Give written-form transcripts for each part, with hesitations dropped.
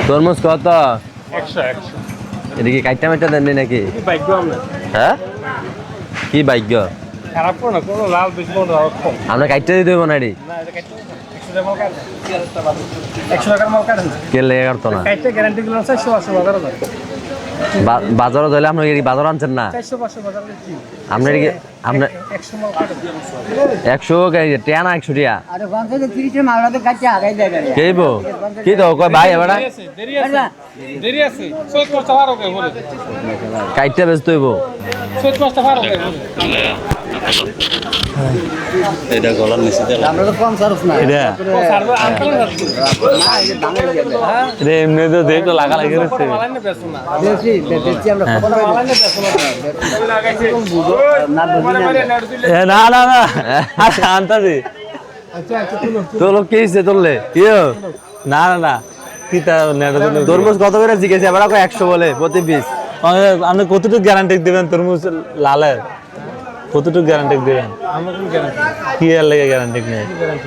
তরমুজ কত? 100 এটা কি কাইটা মাইটা দেননি নাকি? ভাগ্য আমরা হ্যাঁ কি ভাগ্য? খারাপ কোনো কোনো লাল বেশি কোনো লাল কম আমরা কাইটা দিতে দেবো না রে। না এটা কাটতে 100 টাকা মাল কাটে 100 টাকার মাল কাটে না কে লেগে কাটতো না? কাটতে গ্যারান্টি গুলো 400 বাজারে যায় বাজারও ধরলে আপনি কি বাজার আনছেন না? 400 500 বাজারে কি আপনার কি আপনার 100 মাল কাটে 100 টিয়া না 100 টিয়া? আরে 50 30 মালটা তো কাটছে আগাই দেয় কে বো কি তো কয় ভাই এবারে দেরি আছে 70 টাকা ওকে বলে কাইটা বেচতে হইব 70 টাকা ওকে এটা গলার নিচে দিলাম আমরা তো কম সারফ না এটা সার্ভ আনতে না এটা দামে দিয়ে দেয় রে এমনি তো দেখো লাগা লাগি রইছে মালানে বেচো না বেশি বেশি আমরা কত মালানে বেচো না লাগাইছে না এ না না না আচ্ছা আনতাছি আচ্ছা তুলো তোলো কি হইছে তোলে কিও না না না কি তা তরমুজ কত করে জিজ্ঞেস এবার কয় 100 বলে প্রতি পিস আপনি কতটুকু গ্যারান্টি দিবেন তরমুজ লালের? কতটুকু গ্যারান্টি দিবেন? আমরা কোন গ্যারান্টি কি এর লাগে গ্যারান্টি নেই?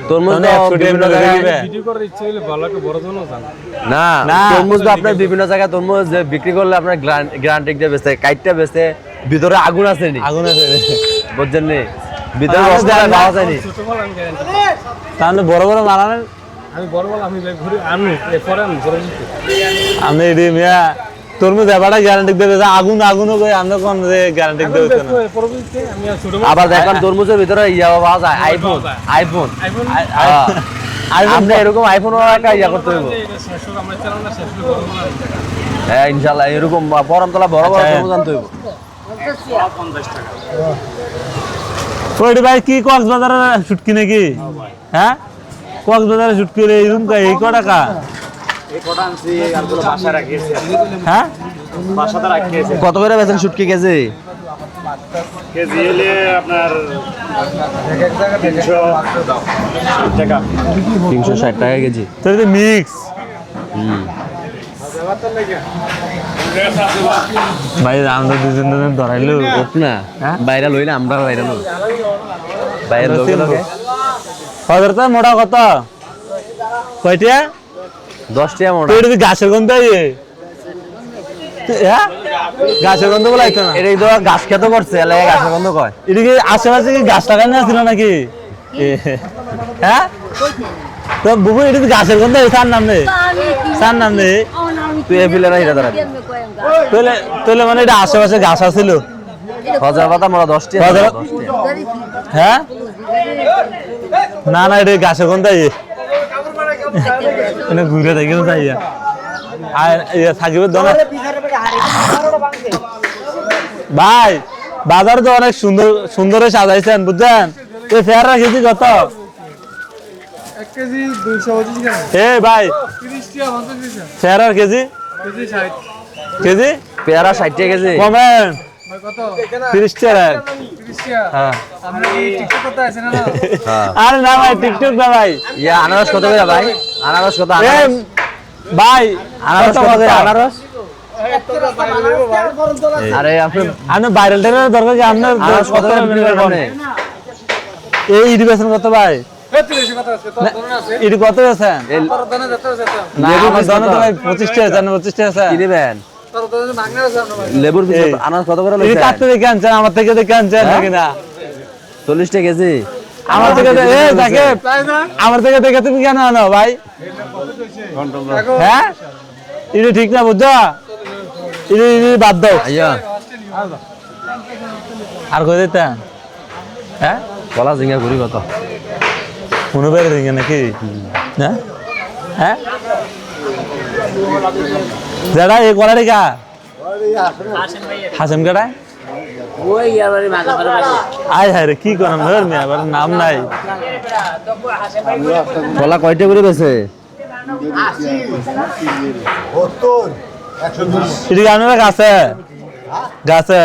তরমুজ মানে তো 100 বিভিন্ন টাকা জায়গায় দিবে? ভিডিও করার ইচ্ছে হলে ভালোকে বড় জনও জান না না। তরমুজ তো আপনার বিভিন্ন জায়গায় তরমুজ বিক্রি করলে আপনার গ্যারান্টি দিয়ে বেচে কাইটটা বেচে ভিতরে আগুন আছে নি আগুন আছে বুঝছেন নি ভিতরে আগুন রসটা আছে। পাওয়া যায় নি ছোট মাল আমি গ্যারান্টি তাহলে বড় বড় মালানের আমি বড় বল আমি ঘুরে আনু পরে আমি ঘুরে দিতে আপনি এডি মিয়া তরমুজ এবারে গ্যারান্টি দেবে আগুন আগুনও কই আমরা কোন গ্যারান্টি দেবে না পরবর্তীতে আমি আর ছোট আবার দেখেন তরমুজের ভিতরে ইয়া পাওয়া যায় আইফোন আইফোন আইফোন আপনি এরকম আইফোন একটা ইয়া করতে হইব শেষ হোক আমরা চালান না শেষ হোক হ্যাঁ ইনশাআল্লাহ এরকম পরমতলা বড় বড় তরমুজ আনতে হইব 50 টাকা ওইডি ভাই কি কক্সবাজারে শুটকি নাকি? হ্যাঁ কক্সবাজারে শুটকি এরকম এই ক টাকা? এই কোটা আনছি আর গুলো বাসা রাখিয়েছি হ্যাঁ বাসাতে রাখিয়েছি কত করে বেচেন শুটকি কেজি? কেজি হলে আপনার এক এক জায়গা 360 টাকা 360 টাকা কেজি তো এটা মিক্স ভাই আমরা দুজন ধরাইলো ওপ না হ্যাঁ? বাইরে লইলে আমরা বাইরে লই বাইরে লগে লগে হাজারটা মোটা কত কয়টা 10 টাকা মোটা তো এটা গাছের গন্ধ হ্যাঁ গাছের গন্ধ বলে আইতো না এটা তো গাছ খেতে করছে এলাকায় গাছের গন্ধ কয় এটা কি আশেপাশে কি গাছ লাগানো ছিল নাকি হ্যাঁ তো বুবু এটা গাছের গন্ধ সার নাম নেই সার নাম নেই তুই এ ফিলে না এটা ধরা তোলে তোলে মানে এটা আশেপাশে গাছ আছিল হাজার পাতা মোটা 10 টাকা হাজার- 10 টাকা হ্যাঁ না না এটা গাছের গন্ধ এনে ঘুরে দেখে যাই আর থাকিবে দোনা ভাই বাজার তো অনেক সুন্দর সুন্দর সাজাইছেন বুঝছেন এই ফেয়ার রাখেছি কত 1 কেজি 225 গ্রাম এ ভাই 30 টাকা 50 টাকা ফেয়ার আর কেজি কেজি 60 কেজি পেয়ারা 60 টাকা কেজি কমেন ভাই কত 30 টাকা 30 টাকা হ্যাঁ আপনি কি টিকটক করতে আছেন না হ্যাঁ আরে না ভাই টিকটক না ভাই ইয়া আনারস কত করে ভাই আনারস কত এ আনারস ভাই আনারস কত করে আনারস এই, আরে আপনি আপনি ভাইরাল টেরার দরকার কি আপনার আনারস কত করে বিক্রি করেন আপনি? এই ইডিবেশন কত ভাই 30 কত আছে তোর ধরন আছে ইডি কত আছেন তোর ধরন যেতে আছে না লেবু আমার পিস দোকানে কত? তো ভাই 25 টাকা জানেন 25 টাকা আছে কি দিবেন তোর ধরন মাগনা আছে আমরা ভাই লেবুর পিস এই। আনারস কত করে ইডি লইছেন কাটতে দেখে আনছেন আমার থেকে দেখে আনছেন হ্যাঁ? নাকি না 40 টাকা কেজি আমার থেকে এ দেখে তাই না আমার থেকে দেখে তুমি কেন আনো ভাই হ্যাঁ ইডি ঠিক না বুঝছো ইডি ইডি বাদ দাও আইয়া আর কই দিতে হ্যাঁ কলা ঝিঙ্গা ঘুরি কত মনে বাইরে দিকে নাকি হ্যাঁ হ্যাঁ যারা এই কলারি কা হাসেম কাটা ওই ইয়ার মাঝে মাঝে আয় হায় রে কি করাম ধর মিয়া আবার নাম নাই কলা কয়টা করে বেছে এটি আপনারা গাছে গাছে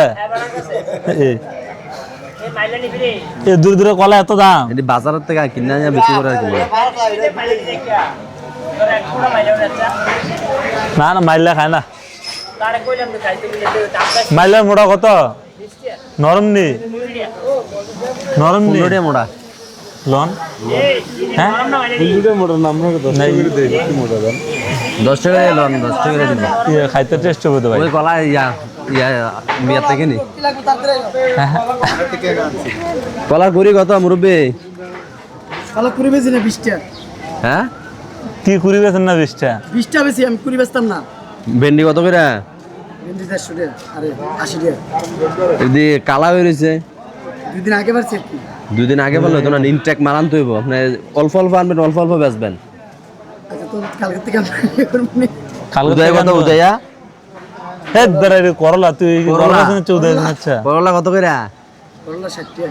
এ দূর দূরে কলা এত দাম এটি বাজারের থেকে কিনে নিয়ে বিক্রি করে আর কি না না মাইলা খায় না মাইলার মোটা কত নরম নি নরম নি 15 টাকা মোটা লন হ্যাঁ নাই। 10 টাকা এলাম 10 টাকা দিব ইয়ে খাইতে টেস্ট হবে তো ভাই। ওই কলা ইয়া ইয়া মিয়া থেকে নি হ্যাঁ, হ্যাঁ। কলার কুড়ি কত মুরব্বি তাহলে কুড়ি বেশি না 20 টাকা হ্যাঁ কি কুড়ি বেছেন না 20টা? 20 টাকা বেশি আমি কুড়ি বেচতাম না ভেন্ডি কত করে ভেন্ডি 400 টাকা আরে 80 টাকা এদি কালা হয়ে রয়েছে 2 দিন আগে বাড়ছে কি 2 দিন আগে বললো তো না ইনটেক মারান তো হইব আপনি অল্প অল্প আনবেন অল্প অল্প বেচবেন আচ্ছা তো কালকে থেকে আমি করব নি কালকে উদয় থেকে কত আনবো। উদয়া হে বেড়া রে করলা তুই করলা? করলা শুনে 14 দিন আচ্ছা করলা কত করে করলা 60 টাকা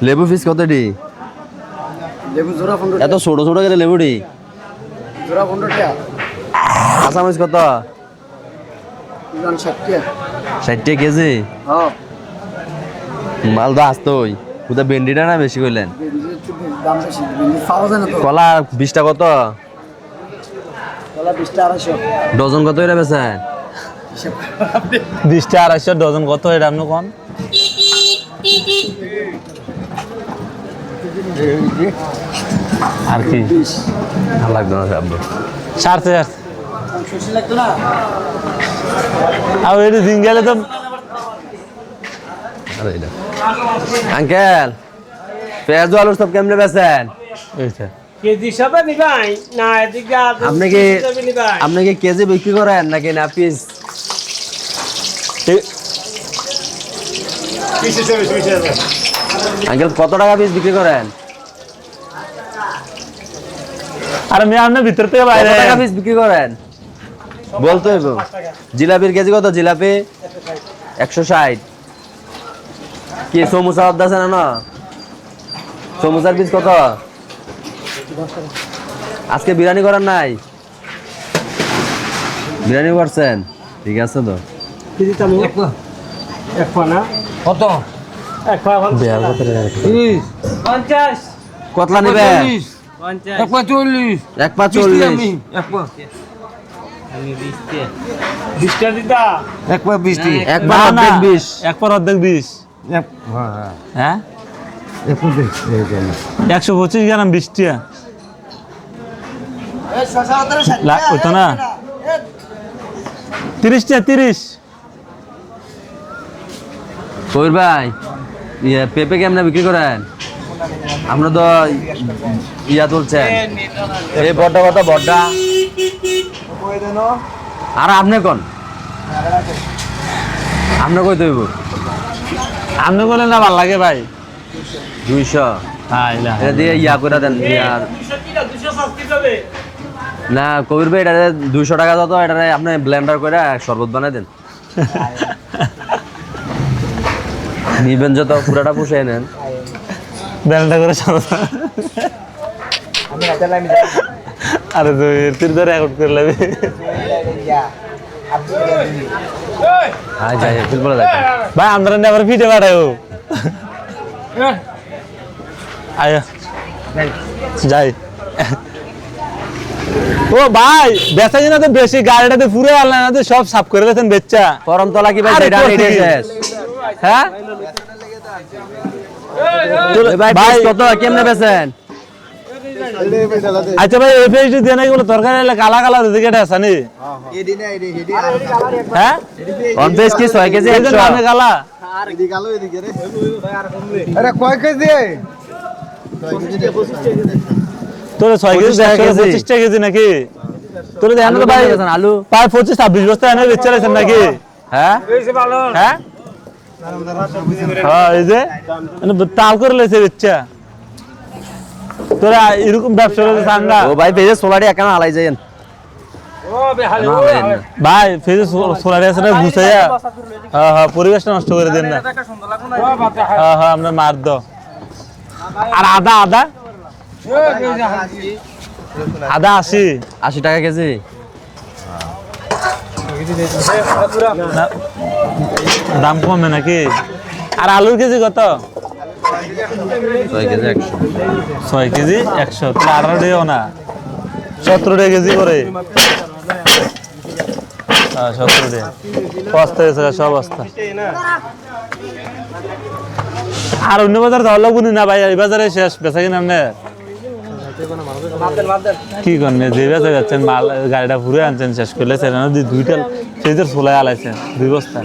লেবু পিস কত ডি লেবু জোড়া 15 এত টাকা ছোট ছোট করে লেবু ডি জোড়া 15 টাকা কাঁচামরিচ কত দাম 60 টাকা 60 টাকা কেজি হ্যাঁ মালদা আসতোই কোথায় ভেন্ডিটা না বেশি কইলেন ভেন্ডির একটু দাম বেশি ভেন্ডি পাওয়া যায় না তো কলা 20টা কত কলা 20 টাকা 250 ডজন কত করে বেচেন হিসাব 20টা 250 ডজন কত এটা আপনি কোন? আর কি 20 ভালো লাগবে না আব্বু ছাড়ছে শশী লাগতো না আর এটা দিন গেলে তো আরে এটা আঙ্কেল পেঁয়াজ আলু সব কেমনে বেচেন এইটা কেজি সবে নিবাই না এদিকে আপনি কি কেজি বিক্রি করেন নাকি না পিস আঙ্কেল কত টাকা পিস বিক্রি করেন আরে আমি আপনার ভিতর থেকে কত বাইরে টাকা পিস বিক্রি করেন বলতে হইব জিলাপির কেজি কত জিলাপি 160 কি সমুসা আছে না সমুসার পিস কত আজকে বিরিয়ানি করার নাই বিরিয়ানি করছেন ঠিক আছে তো কেজি তো এক পা না কত এক পা বিয়ার কথা 50 কতলা নিবে 50 140 এক পা 40 20টা দিতা এক পা 20 এক পা না, না, অর্ধেক 20 এক পর অর্ধেক 20 হ্যাঁ 125 গ্রাম 20 টিয়া এই শশা হতে 60 লা- ওই তো না। 30 টিয়া 30 কবির ভাই ইয়ে পেঁপে কেমনে বিক্রি করেন আমরা তো ইয়া তুলছেন এই বড়টা কত বড়টা আর আপনি কোন আপনি কই তৈব আপনি বলেন না ভালো লাগে ভাই 200 হ্যাঁ ইলা এটা দিয়ে ইয়া করে দেন ইয়া 200 সাবস্ক্রাইব হবে না কবির ভাই এটা 200 টাকা যত এটা আপনি ব্লেন্ডার করে শরবত বানাই দেন নিবেন যত পুরাটা পুষে নেন বেলটা করে সাদা আমি হাতে লাইন আরে তুই ধরে রেকর্ড করে লাবি হ্যাঁ যাই ফিল বলে দেখ ভাই আমরা না আবার ফিটে বাড়ায়ও আয় যাই ও ভাই বেচা কিনা তো বেশি গাড়িটাতে পুরো আল্লাহ না তো সব সাফ করে দিয়েছেন বেচ্চা করমতলা কি ভাই আরে এটা করতে কি? শেষ হ্যাঁ ভাই ভাই পিস কত কেমনে বেচেন আচ্ছা ভাই এই পেজটি দিয়ে নাকি বলে তরকারি এলে কালা কালা দিকে এটা আছে নি হ্যাঁ অন পেজ কি 6 কেজি এই যে 100 নামে কালা আরে কয় কেজি তোর 6 কেজি 25 টাকা কেজি। 25 টাকা কেজি নাকি তোর দেখেন তো ভাই আলু প্রায় 25 26 বস্তা এনে বেচে রাখছেন নাকি হ্যাঁ বেশি ভালো হ্যাঁ হ্যাঁ এই যে মানে তাল করে লেছে বেচা তোরা এরকম ব্যবসা করতে চান না ও ভাই পেজে সোলারি একান আলাই যায়েন ও বেহালে না, ও ভাই, না। ভাই ফেজে সোলার আছে না গুছাইয়া হ্যাঁ হ্যাঁ পরিবেশটা নষ্ট করে দেন না ও বাতা হ্যাঁ হ্যাঁ আমরা মার দাও আর আদা আদা আদা 80 টাকা কেজি না, দাম কমে নাকি আর আলুর কেজি কত 6 কেজি 100 6 কেজি 100 তাহলে 18 টাকাও না 17 টাকা কেজি করে হ্যাঁ 17 টাকা বস্তা এসে সব বস্তা আর অন্য বাজার যাওয়ার লাগবো না ভাই এই বাজারে শেষ বেচা কিনা আপনার কি করবে যে বেচা যাচ্ছেন মাল গাড়িটা ঘুরে আনছেন শেষ করলে সেটা দুইটা সেই চলে আলাইছেন 2 বস্তা